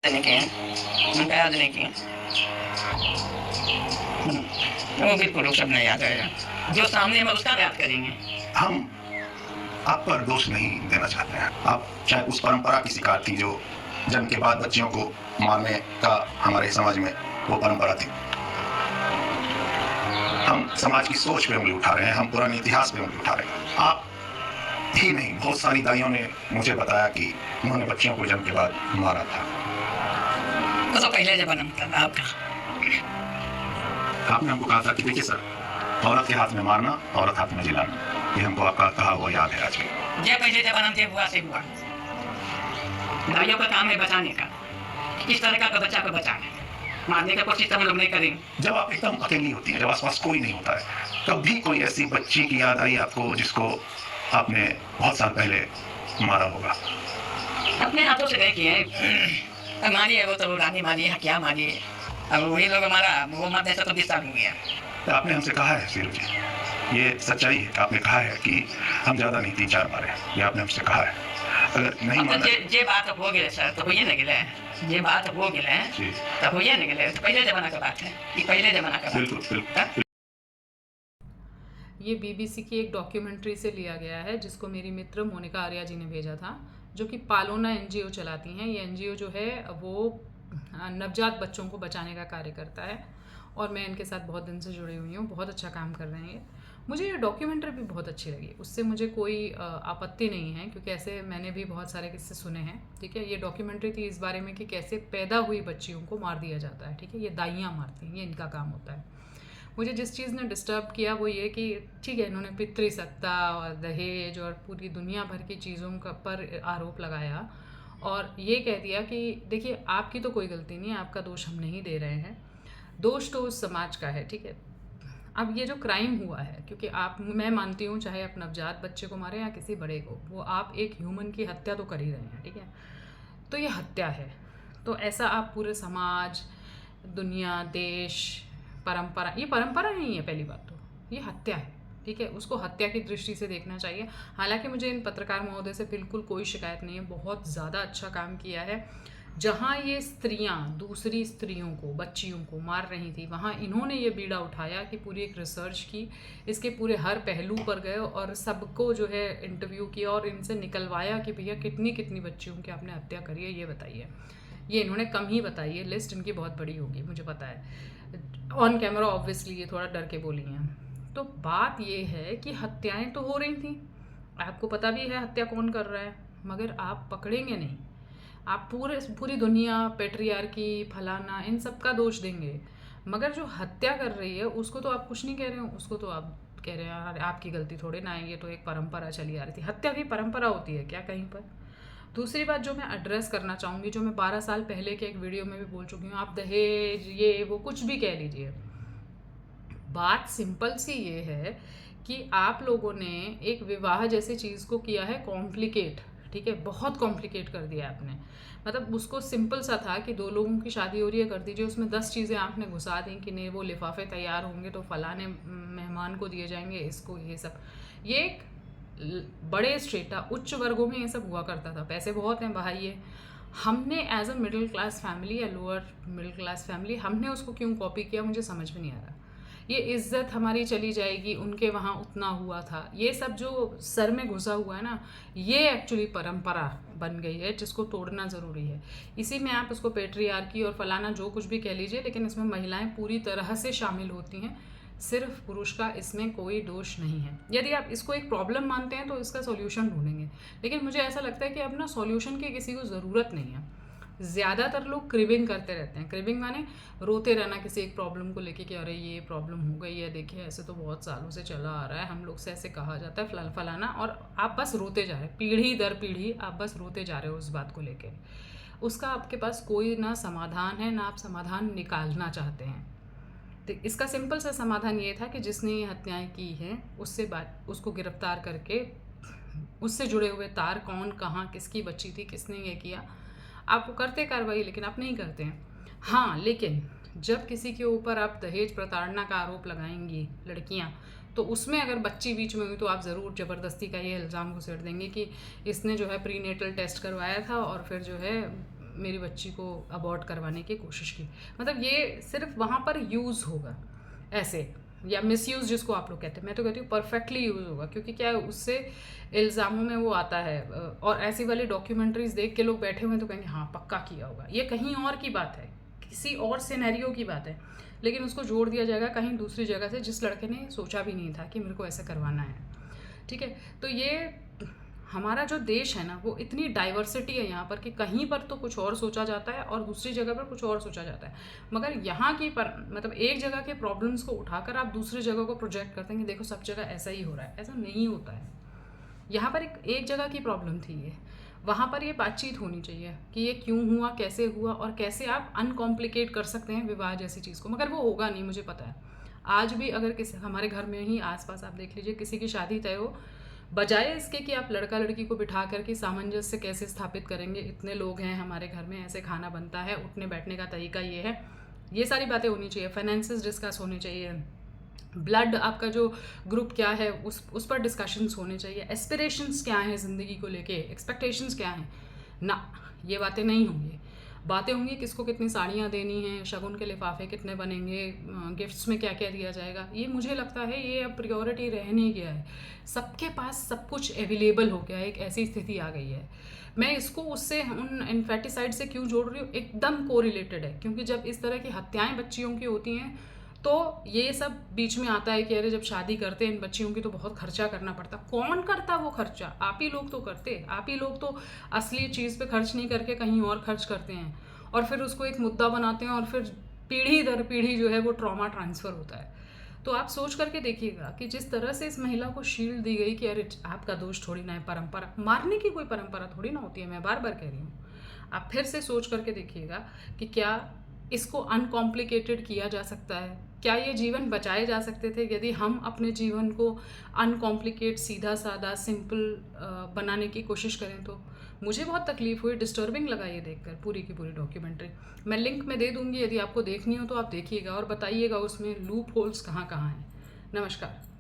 देने के हैं, उनका याद देने की वो बिल्कुल वो सब नहीं याद रहेगा। जो सामने है उसका याद करेंगे। हम आप पर दोष नहीं देना चाहते हैं। आप शायद उस परंपरा की शिकार थी जो जन्म के बाद बच्चियों को मारने का हमारे समाज में वो परंपरा थी। हम समाज की सोच पे उंगली उठा रहे हैं, हम पुराने इतिहास पे उंगली उठा रहे हैं। आप ही नहीं, बहुत सारी दाइयों ने मुझे बताया कि उन्होंने बच्चियों को जन्म के बाद मारा था। वो तो पहले जमाना में था आपका। आपने हमको कहा था कि देखिए सर, औरत के हाथ में मारना, औरत हाथ में जिलाना, ये हमको आपका कहा वो याद है आज भी। ये पहले जमाना में हुआ से हुआ। दाइयों का काम है बचाने का, किस तरह का बच्चा को बचाना, मारने का कोशिश हम लोग नहीं करेंगे। जब आप एकदम अकेली होती हैं, जब आसपास कोई नहीं होता है, कभी कोई ऐसी बच्ची की याद आई आपको जिसको आपने बहुत साल पहले मारा होगा? अपने हाथों से नहीं किए। मारिए वो तो रानी मारी है, क्या मारी है, अब वही लोग हमारा वो मारने से तो 20 साल हो गया। आपने हमसे कहा है वीरू जी, ये सच्चाई है, आपने कहा है कि हम ज्यादा नहीं 3-4 मारे, ये आपने हमसे कहा है। अगर नहीं माना ये बात हो गए सर तो होइए न गेले, ये बात हो गेले तो होइए न गेले, तो पहले जमाना का बात है, ये पहले जमाना का। बिल्कुल बिल्कुल। ये बीबीसी की एक डॉक्यूमेंट्री से लिया गया है जिसको मेरी मित्र मोनिका आर्या जी ने भेजा था, जो कि पालोना एनजीओ चलाती हैं। ये एनजीओ जो है वो नवजात बच्चों को बचाने का कार्य करता है और मैं इनके साथ बहुत दिन से जुड़ी हुई हूँ। बहुत अच्छा काम कर रहे हैं ये। मुझे ये डॉक्यूमेंट्री भी बहुत अच्छी लगी, उससे मुझे कोई आपत्ति नहीं है क्योंकि ऐसे मैंने भी बहुत सारे किस्से सुने हैं। ठीक है, ये डॉक्यूमेंट्री थी इस बारे में कि कैसे पैदा हुई बच्चियों को मार दिया जाता है। ठीक है, ये दाइयाँ मारती हैं, ये इनका काम होता है। मुझे जिस चीज़ ने डिस्टर्ब किया वो ये कि ठीक है, इन्होंने पितृसत्ता और दहेज और पूरी दुनिया भर की चीज़ों का पर आरोप लगाया और ये कह दिया कि देखिए आपकी तो कोई गलती नहीं है, आपका दोष हम नहीं दे रहे हैं, दोष तो उस समाज का है। ठीक है, अब ये जो क्राइम हुआ है, क्योंकि आप, मैं मानती हूँ चाहे आप नवजात बच्चे को मारें या किसी बड़े को, वो आप एक ह्यूमन की हत्या तो कर ही रहे हैं। ठीक है, तो ये हत्या है, तो ऐसा आप पूरे समाज, दुनिया, देश, परंपरा, ये परंपरा नहीं है पहली बात तो, ये हत्या है। ठीक है, उसको हत्या की दृष्टि से देखना चाहिए। हालांकि मुझे इन पत्रकार महोदय से बिल्कुल कोई शिकायत नहीं है, बहुत ज़्यादा अच्छा काम किया है। जहाँ ये स्त्रियाँ दूसरी स्त्रियों को, बच्चियों को मार रही थी, वहाँ इन्होंने ये बीड़ा उठाया कि पूरी एक रिसर्च की, इसके पूरे हर पहलू पर गए और सबको जो है इंटरव्यू किया और इनसे निकलवाया कि भैया कितनी कितनी बच्चियों की आपने हत्या करी है, ये बताइए। ये इन्होंने कम ही बताई है, लिस्ट इनकी बहुत बड़ी होगी मुझे पता है। ऑन कैमरा ऑब्वियसली ये थोड़ा डर के बोली हैं। तो बात ये है कि हत्याएं तो हो रही थी, आपको पता भी है हत्या कौन कर रहा है, मगर आप पकड़ेंगे नहीं। आप पूरी दुनिया, पेट्रियार्की, फलाना, इन सब का दोष देंगे, मगर जो हत्या कर रही है उसको तो आप कुछ नहीं कह रहे हो, उसको तो आप कह रहे हैं यार आपकी गलती थोड़े ना है, ये तो एक परंपरा चली आ रही थी। हत्या की परंपरा होती है क्या कहीं पर? दूसरी बात जो मैं एड्रेस करना चाहूँगी, जो मैं 12 साल पहले के एक वीडियो में भी बोल चुकी हूँ, आप दहेज ये वो कुछ भी कह लीजिए, बात सिंपल सी ये है कि आप लोगों ने एक विवाह जैसी चीज़ को किया है कॉम्प्लिकेट। ठीक है, बहुत कॉम्प्लिकेट कर दिया आपने। मतलब उसको सिंपल सा था कि 2 लोगों की शादी हो रही है, कर दीजिए, उसमें 10 चीज़ें आपने घुसा दी कि नहीं वो लिफाफे तैयार होंगे तो फलाने मेहमान को दिए जाएंगे, इसको, ये सब। ये एक बड़े स्ट्रेटा उच्च वर्गों में ये सब हुआ करता था, पैसे बहुत हैं बहाइए। हमने as a middle class family या लोअर मिडिल क्लास फैमिली, हमने उसको क्यों कॉपी किया मुझे समझ में नहीं आ रहा। ये इज्जत हमारी चली जाएगी, उनके वहाँ उतना हुआ था, ये सब जो सर में घुसा हुआ है ना, ये एक्चुअली परंपरा बन गई है जिसको तोड़ना ज़रूरी है। इसी में आप उसको पेट्रियार्की और फलाना जो कुछ भी कह लीजिए, लेकिन इसमें महिलाएं पूरी तरह से शामिल होती हैं, सिर्फ पुरुष का इसमें कोई दोष नहीं है। यदि आप इसको एक प्रॉब्लम मानते हैं तो इसका सॉल्यूशन ढूंढेंगे, लेकिन मुझे ऐसा लगता है कि अब ना सॉल्यूशन की किसी को ज़रूरत नहीं है। ज़्यादातर लोग क्रिबिंग करते रहते हैं। क्रिबिंग माने रोते रहना किसी एक प्रॉब्लम को लेके कि अरे ये प्रॉब्लम हो गई है, देखिए ऐसे तो बहुत सालों से चला आ रहा है, हम लोग से ऐसे कहा जाता है फलाना, और आप बस रोते जा रहे हैं, पीढ़ी दर पीढ़ी आप बस रोते जा रहे हो उस बात को लेके। उसका आपके पास कोई ना समाधान है, ना आप समाधान निकालना चाहते हैं। तो इसका सिंपल सा समाधान ये था कि जिसने ये हत्याएं की हैं उसको गिरफ्तार करके उससे जुड़े हुए तार, कौन कहाँ किसकी बच्ची थी, किसने ये किया, आप वो करते कार्रवाई, लेकिन आप नहीं करते हैं। हाँ, लेकिन जब किसी के ऊपर आप दहेज प्रताड़ना का आरोप लगाएंगी लड़कियां, तो उसमें अगर बच्ची बीच में हुई तो आप ज़रूर ज़बरदस्ती का ये इल्ज़ाम घुसेड़ देंगे कि इसने जो है प्रीनेटल टेस्ट करवाया था और फिर जो है मेरी बच्ची को अबॉर्ट करवाने की कोशिश की। मतलब ये सिर्फ वहाँ पर यूज़ होगा ऐसे, या मिसयूज़ जिसको आप लोग कहते हैं, मैं तो कहती हूँ परफेक्टली यूज़ होगा, क्योंकि क्या है उससे इल्ज़ामों में वो आता है। और ऐसी वाली डॉक्यूमेंट्रीज देख के लोग बैठे हुए हैं तो कहेंगे हाँ पक्का किया होगा। ये कहीं और की बात है, किसी और सिनेरियो की बात है, लेकिन उसको जोड़ दिया जाएगा कहीं दूसरी जगह से जिस लड़के ने सोचा भी नहीं था कि मेरे को ऐसा करवाना है। ठीक है, तो ये हमारा जो देश है ना, वो इतनी डाइवर्सिटी है यहाँ पर कि कहीं पर तो कुछ और सोचा जाता है और दूसरी जगह पर कुछ और सोचा जाता है। मगर यहाँ की मतलब एक जगह के प्रॉब्लम्स को उठाकर आप दूसरी जगह को प्रोजेक्ट करते हैं कि देखो सब जगह ऐसा ही हो रहा है। ऐसा नहीं होता है। यहाँ पर एक जगह की प्रॉब्लम थी ये, वहाँ पर ये बातचीत होनी चाहिए कि ये क्यों हुआ, कैसे हुआ और कैसे आप अनकॉम्प्लिकेट कर सकते हैं विवाह जैसी चीज़ को। मगर वो होगा नहीं, मुझे पता है। आज भी अगर किसी हमारे घर में ही आसपास आप देख लीजिए, किसी की शादी तय हो, बजाय इसके कि आप लड़का लड़की को बिठा करके सामंजस्य कैसे स्थापित करेंगे, इतने लोग हैं हमारे घर में, ऐसे खाना बनता है, उठने बैठने का तरीका ये है, ये सारी बातें होनी चाहिए। फाइनेंसेस डिस्कस होने चाहिए, ब्लड आपका जो ग्रुप क्या है उस पर डिस्कशंस होने चाहिए, एस्पिरेशंस क्या हैं ज़िंदगी को लेके, एक्सपेक्टेशंस क्या हैं ना, ये बातें नहीं होंगी। बातें होंगी किसको कितनी साड़ियाँ देनी हैं, शगुन के लिफाफे कितने बनेंगे, गिफ्ट्स में क्या क्या दिया जाएगा। ये मुझे लगता है ये अब प्रायोरिटी रह नहीं गया है। सबके पास सब कुछ अवेलेबल हो गया है, एक ऐसी स्थिति आ गई है। मैं इसको उससे उन इन्फेटिसाइड से क्यों जोड़ रही हूँ, एकदम कोरिलेटेड है। क्योंकि जब इस तरह की हत्याएं बच्चियों की होती हैं तो ये सब बीच में आता है कि अरे जब शादी करते हैं इन बच्चियों की तो बहुत खर्चा करना पड़ता। कौन करता वो खर्चा? आप ही लोग तो करते। आप ही लोग तो असली चीज़ पे खर्च नहीं करके कहीं और खर्च करते हैं और फिर उसको एक मुद्दा बनाते हैं और फिर पीढ़ी दर पीढ़ी जो है वो ट्रॉमा ट्रांसफ़र होता है। तो आप सोच करके देखिएगा कि जिस तरह से इस महिला को शील्ड दी गई कि अरे आपका दोष थोड़ी ना है, परंपरा मारने की कोई परंपरा थोड़ी ना होती है। मैं बार बार कह रही हूँ, आप फिर से सोच करके देखिएगा कि क्या इसको अनकॉम्प्लिकेटेड किया जा सकता है? क्या ये जीवन बचाए जा सकते थे यदि हम अपने जीवन को अनकॉम्प्लिकेट, सीधा साधा, सिंपल बनाने की कोशिश करें? तो मुझे बहुत तकलीफ़ हुई, डिस्टर्बिंग लगा ये देखकर पूरी की पूरी डॉक्यूमेंट्री। मैं लिंक में दे दूँगी, यदि आपको देखनी हो तो आप देखिएगा और बताइएगा उसमें लूप होल्स कहाँ कहाँ हैं। नमस्कार।